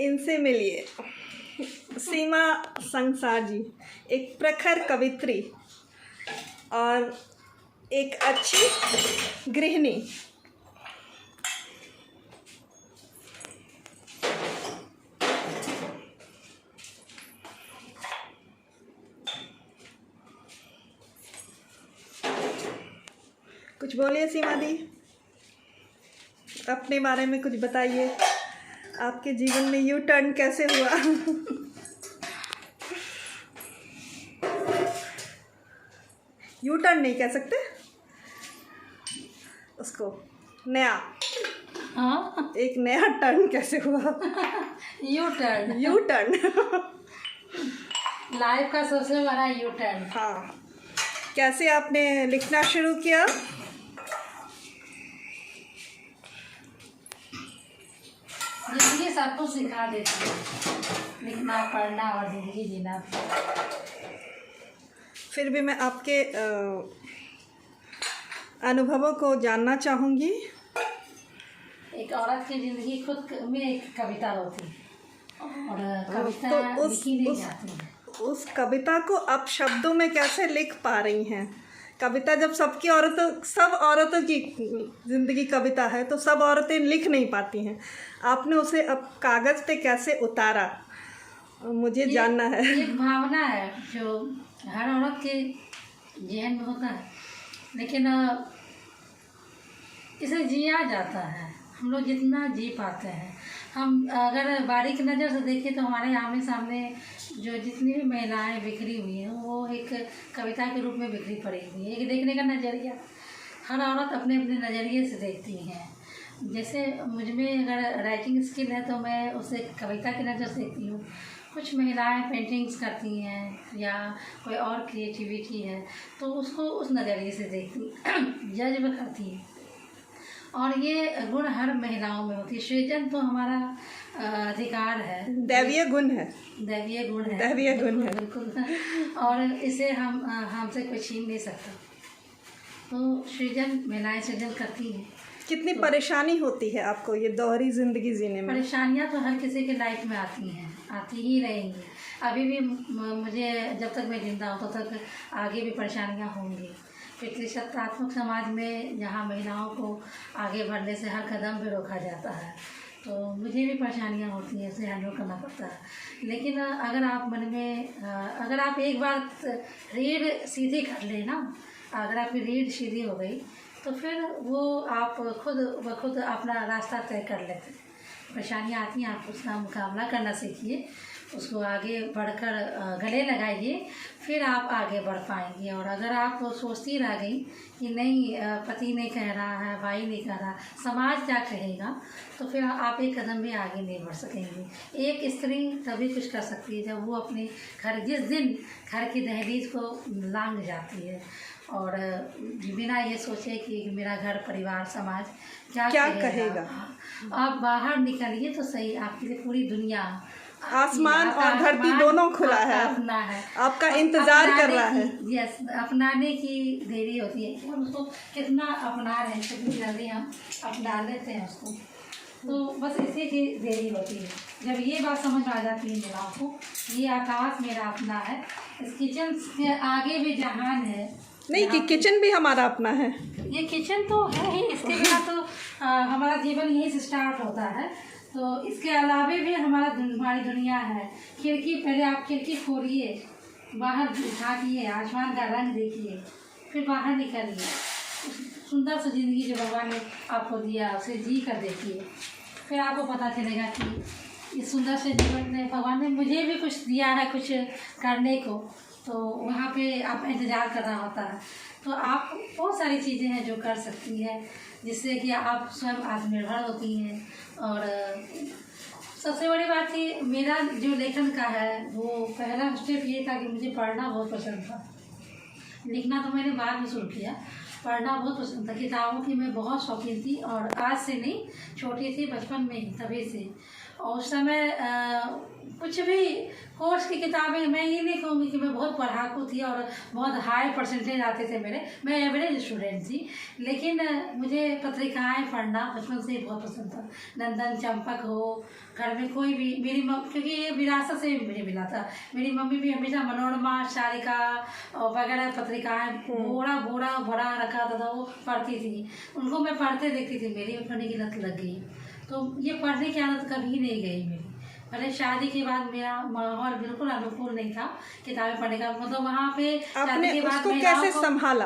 इनसे मिलिए। सीमा संसार जी एक प्रखर कवित्री और एक अच्छी गृहिणी। कुछ बोलिए सीमा दी, अपने बारे में कुछ बताइए। आपके जीवन में यू टर्न कैसे हुआ? यू टर्न नहीं कह सकते उसको, नया। हाँ, एक नया टर्न कैसे हुआ? U turn. U turn. Life का सबसे बड़ा यू टर्न। हाँ, कैसे आपने लिखना शुरू किया? जिंदगी सबको सिखा देती है, लिखना पढ़ना और ज़िंदगी जीना। फिर भी मैं आपके अनुभवों को जानना चाहूँगी। एक औरत की ज़िंदगी खुद में एक कविता होती है और कविता तो लिखी नहीं जाती है। उस कविता को आप शब्दों में कैसे लिख पा रही हैं? कविता जब सब औरतों की ज़िंदगी कविता है तो सब औरतें लिख नहीं पाती हैं। आपने उसे अब कागज़ पे कैसे उतारा, मुझे जानना है। एक भावना है जो हर औरत के जहन में होता है, लेकिन इसे जिया जाता है। हम लोग जितना जी पाते हैं, हम अगर बारीक नज़र से देखें तो हमारे आमने सामने जो जितनी भी महिलाएं बिखरी हुई हैं वो एक कविता के रूप में बिखरी पड़ी हुई है। एक देखने का नज़रिया, हर औरत अपने अपने नज़रिए से देखती हैं। जैसे मुझ में अगर राइटिंग स्किल है तो मैं उसे कविता की नज़र से देखती हूँ। कुछ महिलाएं पेंटिंग्स करती हैं या कोई और क्रिएटिविटी है तो उसको उस नज़रिए से देखती जज करती हैं। और ये गुण हर महिलाओं में होती है। सृजन तो हमारा अधिकार है, दैवीय गुण है। दैवीय गुण है, दैवीय गुण है, बिल्कुल। और इसे हमसे कोई छीन नहीं सकता। तो सृजन, महिलाएं सृजन करती हैं। कितनी परेशानी होती है आपको ये दोहरी ज़िंदगी जीने में? परेशानियां तो हर किसी के लाइफ में आती हैं, आती ही रहेंगी। अभी भी मुझे जब तक मैं जिंदा हूँ तब तक आगे भी परेशानियां होंगी। पितृसत्तात्मक समाज में जहाँ महिलाओं को आगे बढ़ने से हर कदम पे रोका जाता है तो मुझे भी परेशानियां होती हैं, उसे हैंडल करना पड़ता है। लेकिन अगर आप मन में अगर आप एक बार रीढ़ सीधी कर लें ना, अगर आपकी रीढ़ सीधी हो गई तो फिर वो आप खुद ब खुद अपना रास्ता तय कर लेते हैं। परेशानियाँ आती हैं, आप उसका मुकाबला करना सीखिए, उसको आगे बढ़कर गले लगाइए, फिर आप आगे बढ़ पाएंगी। और अगर आप सोचती रह गई कि नहीं, पति नहीं कह रहा है, भाई नहीं कह रहा, समाज क्या कहेगा, तो फिर आप एक कदम भी आगे नहीं बढ़ सकेंगी। एक स्त्री तभी कुछ कर सकती है जब वो अपने जिस दिन घर की दहलीज को लांघ जाती है और बिना ये सोचे कि मेरा घर परिवार समाज क्या कहेगा। आप बाहर निकलिए तो सही, आपके लिए पूरी दुनिया, आसमान और धरती दोनों खुला है, अपना है, आपका इंतजार कर रहा है। यस, अपनाने की देरी होती है कि हम उसको कितना अपना रहे हैं, कितनी जल्दी हम अपना लेते हैं उसको। तो बस इसी की देरी होती है। जब ये बात समझ में आ जाती है महिलाओं को, ये आकाश मेरा अपना है, इस किचन से आगे भी जहान है। नहीं कि किचन भी हमारा अपना है, ये किचन तो है ही, इसके बिना तो हमारा जीवन यहीं से स्टार्ट होता है। तो इसके अलावा भी हमारी दुनिया है। खिड़की, पहले आप खिड़की खोलिए, बाहर झाँकिए, आसमान का रंग देखिए, फिर बाहर निकलिए, सुंदर सी ज़िंदगी जो भगवान ने आपको दिया उसे जी कर देखिए, फिर आपको पता चलेगा कि इस सुंदर से जीवन में भगवान ने मुझे भी कुछ दिया है, कुछ करने को। तो वहाँ पे आप इंतज़ार करना होता है। तो आप बहुत सारी चीज़ें हैं जो कर सकती हैं जिससे कि आप स्वयं आत्मनिर्भर होती हैं। और सबसे बड़ी बात कि मेरा जो लेखन का है वो पहला स्टेप ये था कि मुझे पढ़ना बहुत पसंद था। लिखना तो मैंने बाद में शुरू किया पढ़ना बहुत पसंद था। किताबों की मैं बहुत शौकीन थी, और आज से नहीं, छोटी थी बचपन में ही, तभी से। और उस समय कुछ भी कोर्स की किताबें, मैं ये नहीं कहूँगी कि मैं बहुत पढ़ाकू थी और बहुत हाई परसेंटेज आते थे मेरे, मैं एवरेज स्टूडेंट थी, लेकिन मुझे पत्रिकाएं पढ़ना बचपन से ही बहुत पसंद था। नंदन, चंपक हो, घर में कोई भी, मेरी क्योंकि ये विरासत से मुझे मिला था। मेरी मम्मी भी हमेशा मनोरमा, शारिका और वगैरह पत्रिकाएं बोरा बोरा भरा रखा था वो पढ़ती थी। उनको मैं पढ़ते देखती थी, मेरी भी पढ़ने की लत लग गई। तो ये पढ़ने की आदत कभी नहीं गई मेरी। पहले शादी के बाद मेरा माहौल बिल्कुल अनुकूल नहीं था किताबें पढ़ने का, मतलब वहाँ पे शादी के बाद उसको कैसे संभाला?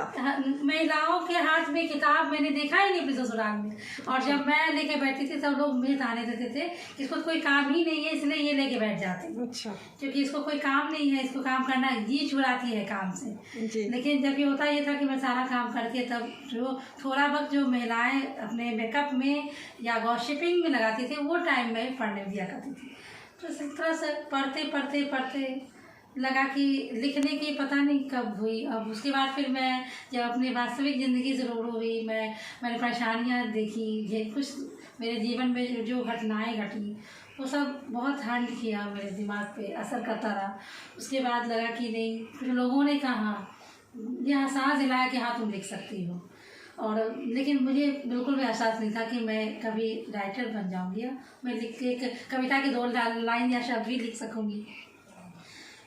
महिलाओं के हाथ में किताब मैंने देखा ही नहीं अपने ससुराल में। और जब मैं लेके बैठती थी सब लोग मुझे ताने देते थे, इसको कोई काम ही नहीं है इसलिए ये लेके बैठ जाते। अच्छा। क्योंकि इसको कोई काम नहीं है, इसको काम करना ये छुड़ाती है काम से जी। लेकिन जब ये होता ये था कि मैं सारा काम करके, तब जो थोड़ा वक्त जो महिलाएं अपने मेकअप में या गॉसिपिंग में लगाती थी वो टाइम में पढ़ने दिया करती थी। तो इस तरह से पढ़ते पढ़ते पढ़ते लगा कि लिखने की पता नहीं कब हुई। अब उसके बाद फिर मैं जब अपनी वास्तविक ज़िंदगी से रूबरू हुई, मैंने परेशानियाँ देखी, कुछ मेरे जीवन में जो घटनाएं घटी वो सब बहुत हर्ट किया, मेरे दिमाग पे असर करता रहा। उसके बाद लगा कि नहीं, कुछ लोगों ने कहा, यह एहसास दिलाया कि हाँ तुम लिख सकती हो। और लेकिन मुझे बिल्कुल भी एहसास नहीं था कि मैं कभी राइटर बन जाऊंगी या मैं लिख के एक कविता के 2 लाइन या शब्द भी लिख सकूंगी।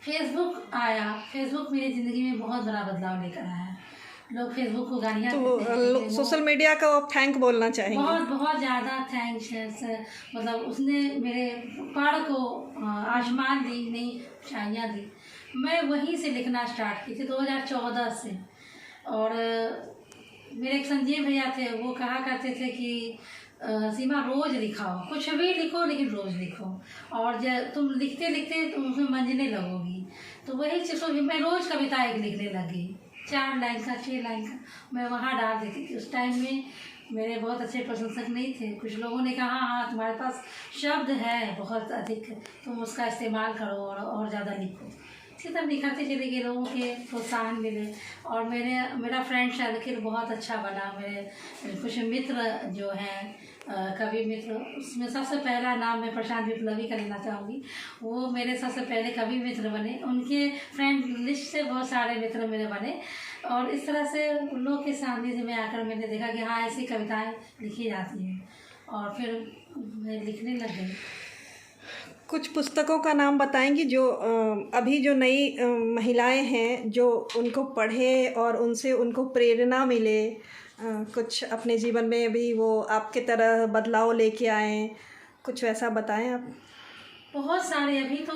फेसबुक आया, फेसबुक मेरी ज़िंदगी में बहुत बड़ा बदलाव लेकर आया है। लोग फेसबुक को गालियाँ देते हैं, सोशल मीडिया का आप थैंक बोलना चाहेंगे? बहुत बहुत ज़्यादा थैंक्स है। मतलब उसने मेरे पढ़ को आसमान दी, नई ऊंचाइयाँ दी। मैं वहीं से लिखना स्टार्ट की थी 2014 से। और मेरे एक संजीव भैया थे, वो कहा करते थे कि सीमा रोज़ लिखाओ, कुछ भी लिखो लेकिन रोज़ लिखो, और जब तुम लिखते लिखते तुम उसमें मंझने लगोगी। तो वही चीज़ मैं रोज़ कविता एक लिखने लगी, 4 लाइन का 6 लाइन का मैं वहाँ डाल देती थी। उस टाइम में मेरे बहुत अच्छे प्रशंसक नहीं थे। कुछ लोगों ने कहा हाँ तुम्हारे पास शब्द है बहुत अधिक, तुम उसका इस्तेमाल करो और ज़्यादा लिखो। इसी तरह निखरते चले गए, लोगों के प्रोत्साहन मिले और मेरा फ्रेंड सर्किल बहुत अच्छा बना। मेरे कुछ मित्र जो हैं कवि मित्र, उसमें सबसे पहला नाम मैं प्रशांत विप्लवी का लेना चाहूँगी। वो मेरे सबसे पहले कवि मित्र बने, उनके फ्रेंड लिस्ट से बहुत सारे मित्र मेरे बने। और इस तरह से उन लोग के सामने में आकर मैंने देखा कि हाँ ऐसी कविताएँ लिखी जाती हैं, और फिर मैं लिखने लग गई। कुछ पुस्तकों का नाम बताएंगी जो अभी जो नई महिलाएं हैं जो उनको पढ़े और उनसे उनको प्रेरणा मिले, कुछ अपने जीवन में भी वो आपके तरह बदलाव लेके आए, कुछ वैसा बताएं आप। बहुत सारे अभी तो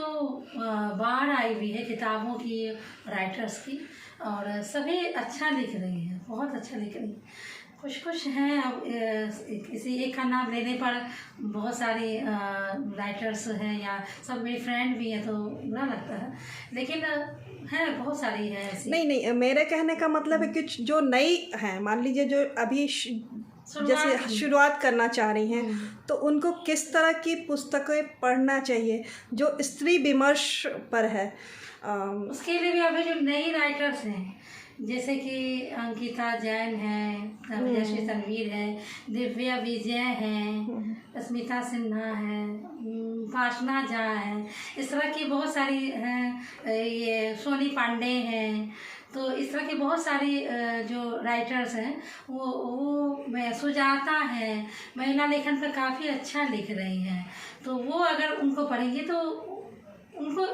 बाढ़ आई हुई है किताबों की, राइटर्स की, और सभी अच्छा लिख रही हैं, बहुत अच्छा लिख रही हैं। कुछ हैं, अब किसी एक का नाम लेने पर बहुत सारे राइटर्स हैं या सब मेरे फ्रेंड भी हैं तो बुरा लगता है, लेकिन है बहुत सारी है ऐसी। नहीं, मेरे कहने का मतलब है कि जो नई हैं, मान लीजिए जो अभी जैसे शुरुआत करना चाह रही हैं, तो उनको किस तरह की पुस्तकें पढ़ना चाहिए जो स्त्री विमर्श पर है? उसके लिए भी अभी जो नई राइटर्स हैं जैसे कि अंकिता जैन है, जैसे तनवीर है, दिव्या विजय है, स्मिता सिन्हा है, भाषणा झा है, इस तरह की बहुत सारी हैं, ये सोनी पांडे हैं। तो इस तरह की बहुत सारी जो राइटर्स हैं वो मैं सुजाता है, महिला लेखन पर काफ़ी अच्छा लिख रही हैं। तो वो अगर उनको पढ़ेंगे तो उनको,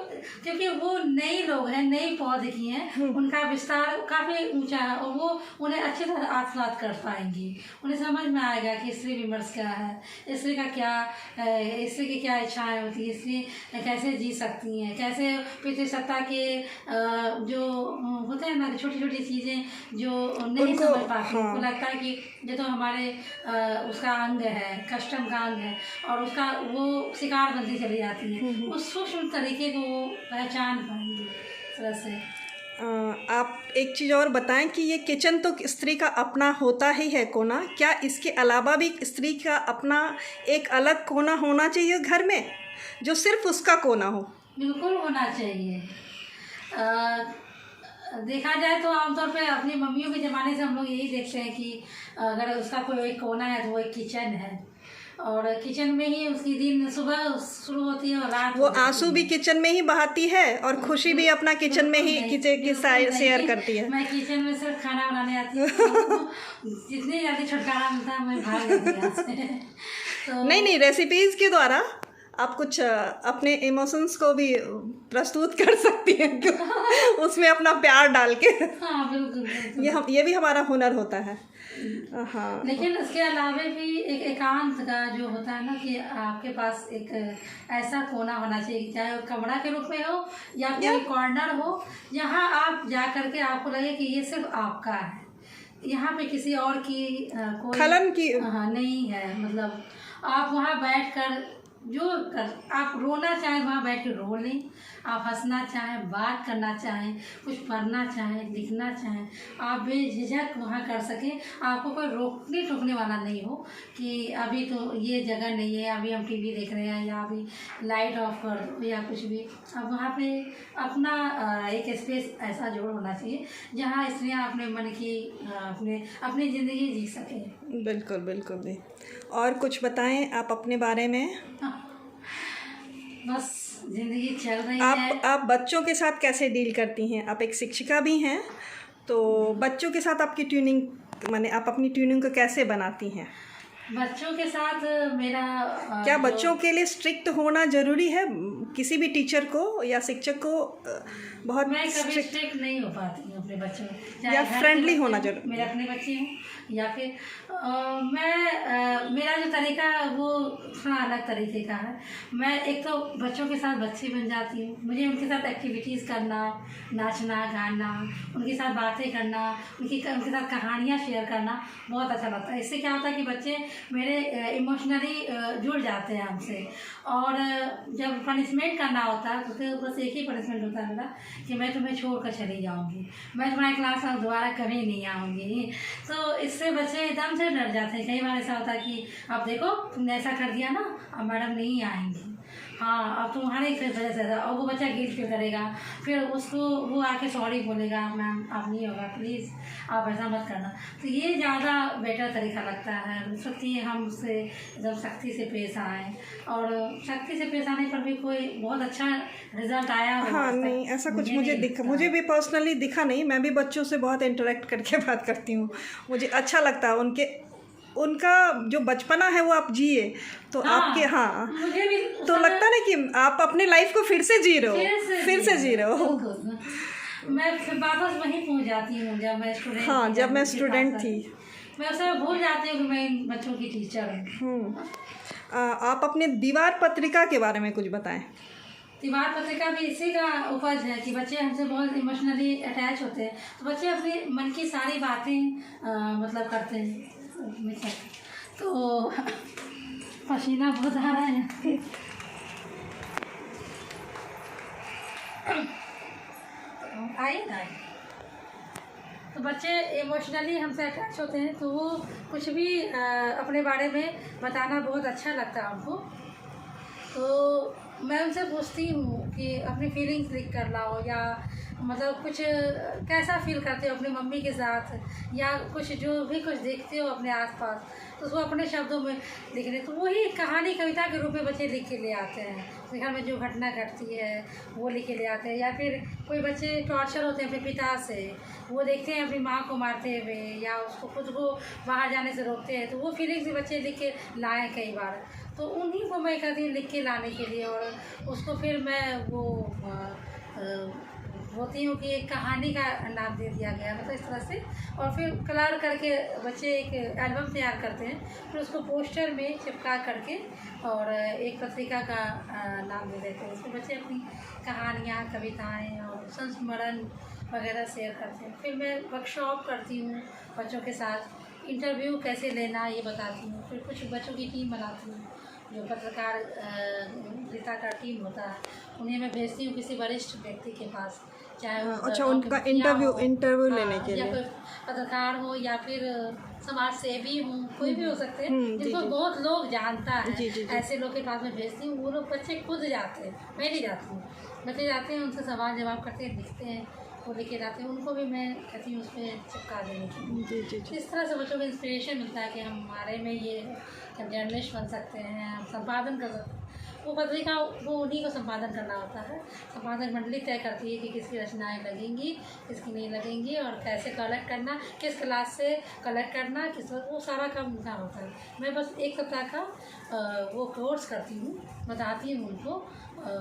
क्योंकि वो नई लोग हैं, नई पौध की हैं, उनका विस्तार काफ़ी ऊंचा है और वो उन्हें अच्छी तरह आत्मसात कर पाएंगी। उन्हें समझ में आएगा कि स्त्री विमर्श क्या है, स्त्री का क्या, स्त्री की क्या इच्छाएं होती हैं, स्त्री कैसे जी सकती हैं, कैसे पितृसत्ता के जो होते हैं ना छोटी छोटी चीज़ें जो नहीं समझ पाती, उनको लगता है कि ये तो हमारे उसका अंग है, कस्टम का अंग है, और उसका वो शिकार बनती चली जाती है। उस सूक्ष्म तरीके को वो पहचान पाएंगे तरह से। आप एक चीज़ और बताएं कि ये किचन तो स्त्री का अपना होता ही है कोना, क्या इसके अलावा भी स्त्री का अपना एक अलग कोना होना चाहिए घर में जो सिर्फ उसका कोना हो? बिल्कुल होना चाहिए। देखा जाए तो आमतौर पे अपनी मम्मियों के ज़माने से हम लोग यही देखते हैं कि अगर उसका कोई एक कोना है तो वो एक किचन है, और किचन में ही उसकी दिन सुबह शुरू होती है और रात वो आंसू भी किचन में ही बहाती है और खुशी भी अपना किचन में ही किचन की शेयर करती है। मैं किचन में सिर्फ खाना बनाने आती हूँ, जितनी जल्दी छुटकारा मिलता है मैं भाग जाती हूँ यहाँ से। तो नहीं, रेसिपीज़ के द्वारा आप कुछ अपने इमोशंस को भी प्रस्तुत कर सकती हैं, क्यों उसमें अपना प्यार डाल के। हाँ बिल्कुल, ये भी हमारा हुनर होता है। हाँ, लेकिन उसके अलावा भी एक एकांत का जो होता है ना कि आपके पास एक ऐसा कोना होना चाहिए, चाहे वो कमरा के रूप में हो या कोई कॉर्नर हो, जहाँ आप जा करके आपको लगे कि ये सिर्फ आपका है, यहाँ पे किसी और की कोई खलन की हाँ नहीं है। मतलब आप वहाँ बैठ कर आप रोना चाहें वहाँ बैठ के रो लें, आप हंसना चाहें, बात करना चाहें, कुछ पढ़ना चाहें, लिखना चाहें, आप बेझिझक वहाँ कर सकें। आपको कोई रोकने टोकने वाला नहीं हो कि अभी तो ये जगह नहीं है, अभी हम टीवी देख रहे हैं या अभी लाइट ऑफ कर दो या कुछ भी। अब वहाँ पे अपना एक स्पेस ऐसा जोड़ होना चाहिए जहाँ स्त्रियाँ अपने मन की अपनी ज़िंदगी जी सकें। बिल्कुल भी। और कुछ बताएं आप अपने बारे में। बस ज़िंदगी चल रही है। आप बच्चों के साथ कैसे डील करती हैं? आप एक शिक्षिका भी हैं, तो बच्चों के साथ आपकी ट्यूनिंग, माने आप अपनी ट्यूनिंग को कैसे बनाती हैं? बच्चों के साथ मेरा क्या बच्चों के लिए स्ट्रिक्ट होना ज़रूरी है? किसी भी टीचर को या शिक्षक को बहुत मैं कभी स्ट्रिक्ट नहीं हो पाती हूँ अपने बच्चों, या फ्रेंडली होना जरूरी? मेरे अपने बच्चे हूँ या फिर मेरा जो तरीका है वो थोड़ा अलग तरीके का है। मैं एक तो बच्चों के साथ बच्ची बन जाती हूँ, मुझे उनके साथ एक्टिविटीज़ करना, नाचना गाना, उनके साथ बातें करना, उनके साथ कहानियाँ शेयर करना बहुत अच्छा लगता है। इससे क्या होता है कि बच्चे मेरे इमोशनली जुड़ जाते हैं हमसे। और जब पनिशमेंट करना होता है तो फिर बस एक ही पनिशमेंट होता है मेरा कि मैं तुम्हें छोड़कर चली जाऊंगी, मैं तुम्हारी क्लास में दोबारा कभी नहीं आऊँगी। तो इससे बच्चे एकदम से डर जाते हैं। कई बार ऐसा होता है कि अब देखो तुमने ऐसा कर दिया ना, अब मैडम नहीं आएंगी, हाँ अब तुम्हारे वजह से, और वो बच्चा गिल्ट फील करेगा, फिर उसको वो आके सॉरी बोलेगा, मैम अब नहीं होगा, प्लीज़ आप ऐसा मत करना। तो ये ज़्यादा बेटर तरीका लगता है। सख्ती हम उससे एकदम सख्ती से पेश आएँ, और सख्ती से पेश आने पर भी कोई बहुत अच्छा रिजल्ट आया हो। हाँ नहीं, ऐसा कुछ मुझे भी पर्सनली दिखा नहीं। मैं भी बच्चों से बहुत इंटरेक्ट करके बात करती हूँ, मुझे अच्छा लगता है। उनका जो बचपना है वो आप जिए तो हाँ, आपके मुझे भी तो लगता है ना कि आप अपने लाइफ को फिर से जी रहे हो। मैं फिर वापस वहीं पहुंच जाती हूँ जब मैं स्टूडेंट हाँ, जब मैं स्टूडेंट थी मैं उसे भूल जाती हूँ कि मैं इन बच्चों की टीचर हूँ। आप अपने दीवार पत्रिका के बारे में कुछ बताएं। दीवार पत्रिका भी इसी का उपज है कि बच्चे हमसे बहुत इमोशनली अटैच होते हैं, तो बच्चे अपने मन की सारी बातें मतलब करते हैं। तो पसीना बहुत आ रहा है। आइए ना, तो बच्चे इमोशनली हमसे अटैच होते हैं, तो वो कुछ भी अपने बारे में बताना बहुत अच्छा लगता है उनको। तो मैं उनसे पूछती हूँ कि अपनी फीलिंग्स लिख कर लाओ, या मतलब कुछ कैसा फील करते हो अपनी मम्मी के साथ, या कुछ जो भी कुछ देखते हो अपने आसपास, तो उसको अपने शब्दों में लिखने। तो वही कहानी कविता के रूप में बच्चे लिख के ले आते हैं। उसके घर में जो घटना घटती है वो लिख के ले आते हैं। या फिर कोई बच्चे टॉर्चर होते हैं अपने पिता से, वो देखते हैं अपनी माँ को मारते हुए, या उसको खुद को बाहर जाने से रोकते हैं, तो वो फीलिंग्स भी बच्चे लिख के लाए कई बार। तो उन्हीं को मैं कहती हूँ लिख के लाने के लिए, और उसको फिर मैं वो होती हूँ कि एक कहानी का नाम दे दिया गया, मतलब इस तरह से। और फिर कलर करके बच्चे एक एल्बम तैयार करते हैं, फिर उसको पोस्टर में चिपका करके और एक पत्रिका का नाम दे देते हैं। उसमें बच्चे अपनी कहानियाँ, कविताएँ और संस्मरण वगैरह शेयर करते हैं। फिर मैं वर्कशॉप करती हूँ बच्चों के साथ, इंटरव्यू कैसे लेना ये बताती हूँ। फिर कुछ बच्चों की टीम बनाती हूँ, जो पत्रकार रिता का टीम होता है, उन्हें मैं भेजती हूँ किसी वरिष्ठ व्यक्ति के पास, चाहे अच्छा उनका इंटरव्यू लेने के लिए, या फिर पत्रकार हो या फिर समाज सेवी हूँ, कोई भी हो सकते हैं जिनको बहुत लोग जानता है। ऐसे लोग के पास मैं भेजती हूँ। वो लोग बच्चे खुद जाते हैं, मैं नहीं जाती हूँ, बच्चे जाते हैं, उनसे सवाल जवाब करते हैं, लिखते हैं, वो लेके जाते हैं, उनको भी मैं कहती हूँ उस पर चिपका देने की। जी जी जी। इस तरह से बच्चों को इंस्पिरेशन मिलता है कि हमारे में ये जर्नलिस्ट बन सकते हैं, हम संपादन कर सकते हैं। वो पत्रिका वो उन्हीं को संपादन करना होता है, संपादक मंडली तय करती है कि किसकी रचनाएं लगेंगी, किसकी नहीं लगेंगी, और कैसे कलेक्ट करना, किस क्लास से कलेक्ट करना, किस वो सारा काम उनका होता है। मैं बस एक सप्ताह का वो कोर्स करती हूँ, बताती हूँ उनको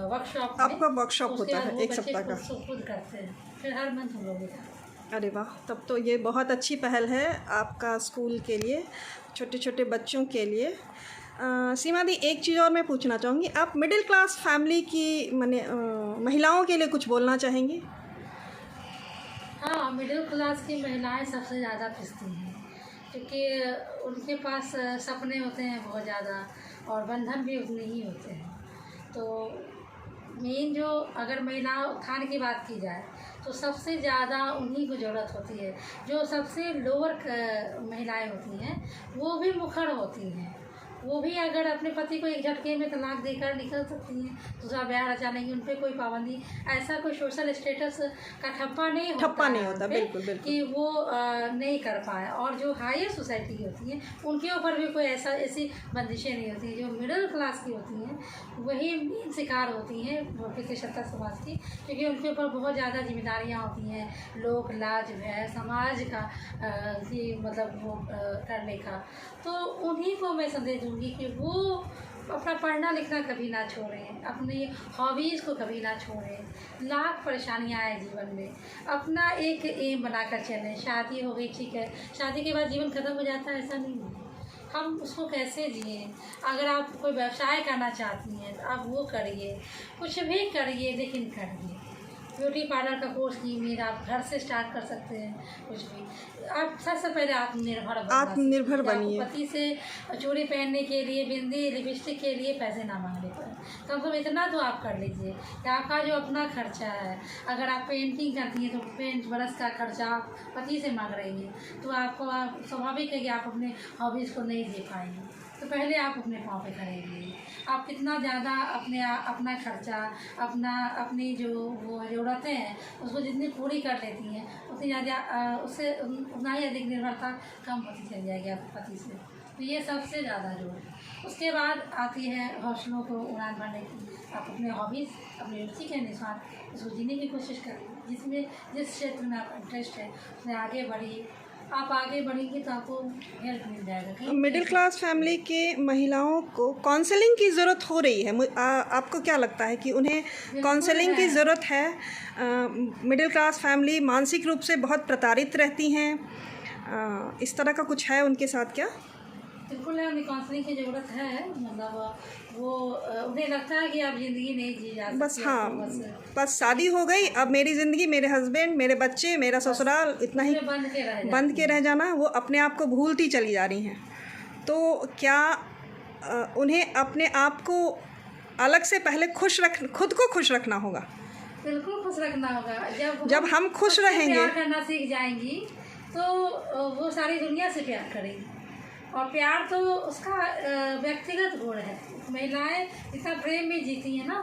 वर्कशॉप में। आपका वर्कशॉप होता है एक सप्ताह का? खुद करते हैं, फिर हर मंथ हम लोग करते हैं। अरे वाह, तब तो ये बहुत अच्छी पहल है आपका स्कूल के लिए, छोटे छोटे बच्चों के लिए। सीमा दी, एक चीज़ और मैं पूछना चाहूँगी, आप मिडिल क्लास फैमिली की माने महिलाओं के लिए कुछ बोलना चाहेंगी? हाँ, मिडिल क्लास की महिलाएं सबसे ज़्यादा पिसती हैं, क्योंकि उनके पास सपने होते हैं बहुत ज़्यादा, और बंधन भी उतने ही होते हैं। तो मेन जो अगर महिला उत्थान की बात की जाए तो सबसे ज़्यादा उन्हीं को ज़रूरत होती है। जो सबसे लोअर महिलाएं होती हैं वो भी मुखर होती हैं, वो भी अगर अपने पति को एक झटके में तलाक देकर निकल सकती हैं, दूसरा ब्याह रचा लेंगी, उन पर कोई पाबंदी, ऐसा कोई सोशल स्टेटस का ठप्पा नहीं होता बिल्कुल बिल्कुल कि वो नहीं कर पाए। और जो हायर सोसाइटी की होती हैं उनके ऊपर भी कोई ऐसी बंदिशें नहीं होती। जो मिडिल क्लास की होती हैं वही मेन शिकार होती हैं पितृसत्ता समाज की, क्योंकि उनके ऊपर बहुत ज़्यादा जिम्मेदारियाँ होती हैं, लोक लाज है समाज का कि मतलब वो करने का। तो उन्हीं को मैं संदेश दूँगी कि वो अपना पढ़ना लिखना कभी ना छोड़ें, अपनी हॉबीज़ को कभी ना छोड़ें। लाख परेशानियाँ आए जीवन में, अपना एक एम बनाकर चलें। शादी हो गई ठीक है, शादी के बाद जीवन ख़त्म हो जाता है, ऐसा नहीं है। हम उसको कैसे जिए। अगर आप कोई व्यवसाय करना चाहती हैं तो आप वो करिए, कुछ भी करिए, लेकिन करिए। ब्यूटी पार्लर का कोर्स कीजिए, आप घर से स्टार्ट कर सकते हैं कुछ भी। आप सबसे पहले आत्मनिर्भर बनिए। पति से चूड़ी पहनने के लिए, बिंदी, लिपस्टिक के लिए पैसे ना मांगने पड़े, कम से कम इतना तो आप कर लीजिए कि आपका जो अपना खर्चा है, अगर आप पेंटिंग करती हैं तो पेंट ब्रश का खर्चा आप पति से मांग रही हैं तो आपको स्वाभाविक है कि आप अपने हॉबीज़ को नहीं दे पाएंगे। तो पहले आप अपने पाँव पे खड़े रहिए। आप कितना ज़्यादा अपना खर्चा, अपनी जो वो ज़रूरतें हैं उसको जितनी पूरी कर लेती हैं उतनी ज़्यादा उससे उतना ही अधिक निर्भरता कम होती चली जाएगी आपके पति से। तो ये सबसे ज़्यादा जोर है। उसके बाद आती है हौसलों को उड़ान भरने की। आप अपने हॉबीज़, अपनी रुचि के अनुसार उसको जीने की कोशिश करिए। जिस क्षेत्र में आपका इंटरेस्ट है उसमें आगे बढ़िए। आप आगे बढ़ेंगे तो आपको हेल्प मिल जाएगा। मिडिल क्लास फैमिली के महिलाओं को काउंसलिंग की ज़रूरत हो रही है। आपको क्या लगता है कि उन्हें काउंसलिंग की ज़रूरत है? मिडिल क्लास फैमिली मानसिक रूप से बहुत प्रताड़ित रहती हैं, इस तरह का कुछ है उनके साथ क्या? बिल्कुल है, उन्हें काउंसलिंग की ज़रूरत है। मतलब वो उन्हें लगता है कि अब ज़िंदगी नहीं जी जा सकती। बस हाँ, बस शादी हो गई, अब मेरी ज़िंदगी, मेरे हस्बैंड, मेरे बच्चे, मेरा ससुराल, इतना ही बंद के रह जाना। वो अपने आप को भूलती चली जा रही हैं। तो क्या उन्हें अपने आप को अलग से पहले खुद को खुश रखना होगा? बिल्कुल खुश रखना होगा। जब हम खुश रहेंगे, प्यार करना सीख जाएंगी तो वो सारी दुनिया से प्यार करेंगी। और प्यार तो उसका व्यक्तिगत गुण है। महिलाएं जितना प्रेम में जीती हैं ना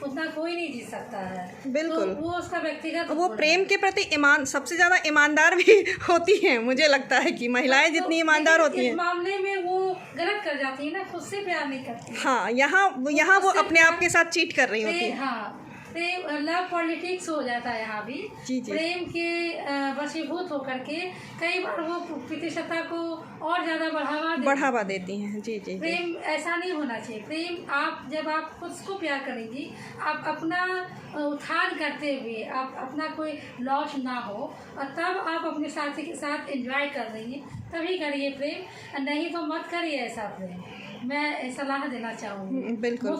उतना कोई नहीं जी सकता है। बिल्कुल। तो वो उसका व्यक्तिगत वो प्रेम के प्रति सबसे ज़्यादा ईमानदार भी होती हैं। मुझे लगता है कि महिलाएं जितनी ईमानदार होती हैं, इस मामले में वो गलत कर जाती है ना, खुद से प्यार नहीं करती। हाँ, यहाँ वो अपने आप के साथ चीट कर रही होती है। हाँ, प्रेम लव पॉलिटिक्स हो जाता है यहाँ भी। जी। प्रेम के वशीभूत होकर के कई बार वो पितृसत्ता को और ज़्यादा बढ़ावा देती हैं। जी। प्रेम ऐसा नहीं होना चाहिए। प्रेम जब आप खुद को प्यार करेंगी, आप अपना उत्थान करते हुए आप अपना कोई लॉस ना हो, और तब आप अपने साथी के साथ एंजॉय कर रही हैं, तभी करिए प्रेम, नहीं तो मत करिए ऐसा प्रेम। मैं सलाह देना चाहूँगी। बिल्कुल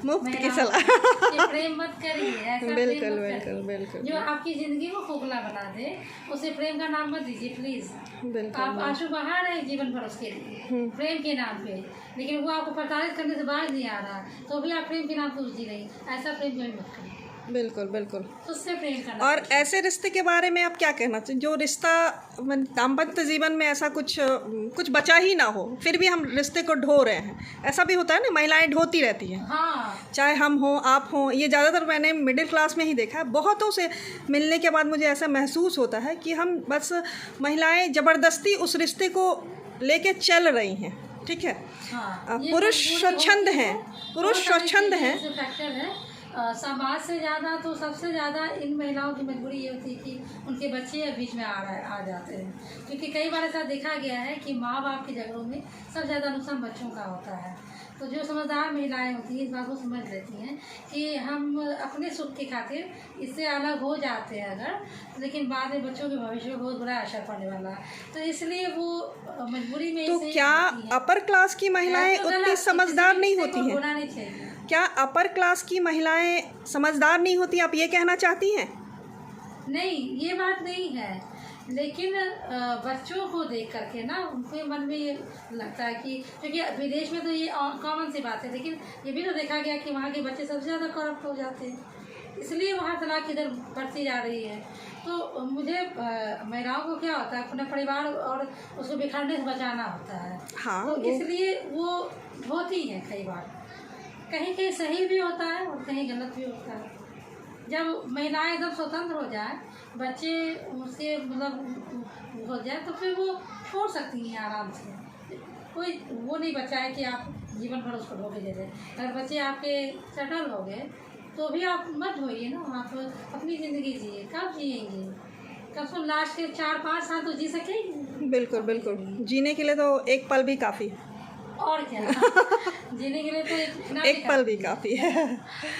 मुफ्त की सलाह। प्रेम मत करिए, ऐसा बिल्कुल। जो आपकी ज़िंदगी को खोखला बना दे उसे प्रेम का नाम मत दीजिए प्लीज़। आप आंसू बहा रहे हैं जीवन भर उसके लिए प्रेम के नाम पे, लेकिन वो आपको प्रताड़ित करने से बाज नहीं आ रहा तो भी आप प्रेम के नाम पे जी रही। ऐसा प्रेम कभी मत करिए। बिल्कुल बिल्कुल। उससे प्रेम करना। और ऐसे रिश्ते के बारे में आप क्या कहना चाहिए जो रिश्ता दाम्पत्य जीवन में ऐसा कुछ बचा ही ना हो, फिर भी हम रिश्ते को ढो रहे हैं? ऐसा भी होता है ना, महिलाएं ढोती रहती हैं। हाँ, चाहे हम हों, आप हों, ये ज़्यादातर मैंने मिडिल क्लास में ही देखा है। बहुतों से मिलने के बाद मुझे ऐसा महसूस होता है कि हम बस महिलाएं ज़बरदस्ती उस रिश्ते को लेके चल रही हैं, ठीक है। हाँ, पुरुष स्वच्छंद हैं, पुरुष स्वच्छंद हैं। फैक्टर है। समाज से ज़्यादा तो सबसे ज़्यादा इन महिलाओं की मजबूरी ये होती है कि उनके बच्चे बीच में आ जाते हैं, क्योंकि कई बार ऐसा देखा गया है कि माँ बाप के झगड़ों में सबसे ज़्यादा नुकसान बच्चों का होता है। तो जो समझदार महिलाएं होती हैं इस बात को समझ लेती हैं कि हम अपने सुख के खातिर इससे अलग हो जाते हैं अगर, लेकिन बाद में बच्चों के भविष्य में बहुत बुरा असर पड़ने वाला है, तो इसलिए वो मजबूरी में। तो क्या अपर क्लास की महिलाएं उतनी समझदार नहीं होती हैं? होना नहीं चाहिए। क्या अपर क्लास की महिलाएं समझदार नहीं होती, आप ये कहना चाहती हैं? नहीं, ये बात नहीं है, लेकिन बच्चों को देख करके ना उनके मन में ये लगता है कि, क्योंकि विदेश में तो ये कॉमन सी बात है, लेकिन ये भी तो देखा गया कि वहाँ के बच्चे सबसे ज़्यादा करप्ट हो जाते हैं, इसलिए वहाँ तलाक इधर बढ़ती जा रही है। तो मुझे महिलाओं को क्या होता है, अपना परिवार और उसको बिखरने से बचाना होता है। हाँ, तो इसलिए वो होती है, कई बार कहीं कहीं सही भी होता है और कहीं गलत भी होता है। जब महिलाएं एकदम स्वतंत्र हो जाए, बच्चे उससे मतलब हो जाए, तो फिर वो छोड़ सकती हैं आराम से। कोई वो नहीं बचा है कि आप जीवन भर उसको ढोके दे दें। अगर बच्चे आपके सेटल हो गए तो भी आप मत होइए ना, आप अपनी ज़िंदगी जिए। कब जिएंगे? कब से लास्ट के 4-5 साल तो जी सकेंगे। बिल्कुल बिल्कुल, जीने के लिए तो एक पल भी काफ़ी है। और क्या जीने के लिए तो एक पल भी काफ़ी है।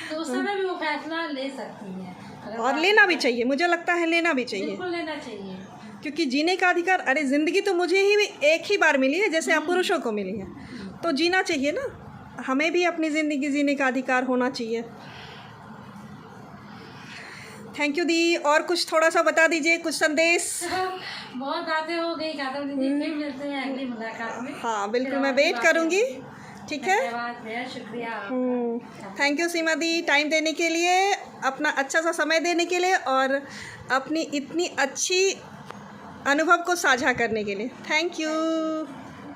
तो उस समय भी वो फैसला ले सकती है, और लेना भी चाहिए, मुझे लगता है लेना भी चाहिए, बिल्कुल लेना चाहिए। क्योंकि जीने का अधिकार, अरे ज़िंदगी तो मुझे ही एक ही बार मिली है जैसे आप पुरुषों को मिली है, तो जीना चाहिए ना, हमें भी अपनी ज़िंदगी जीने का अधिकार होना चाहिए। थैंक यू दी। और कुछ थोड़ा सा बता दीजिए, कुछ संदेश। बहुत बातें हो गई, फिर मिलते हैं अगली मुलाकात में। हाँ बिल्कुल, मैं वेट करूँगी, ठीक है। धन्यवाद, शुक्रिया। Thank you Seema the, time देने के लिए, अपना अच्छा सा समय देने के लिए और अपनी इतनी अच्छी अनुभव को साझा करने के लिए। Thank you.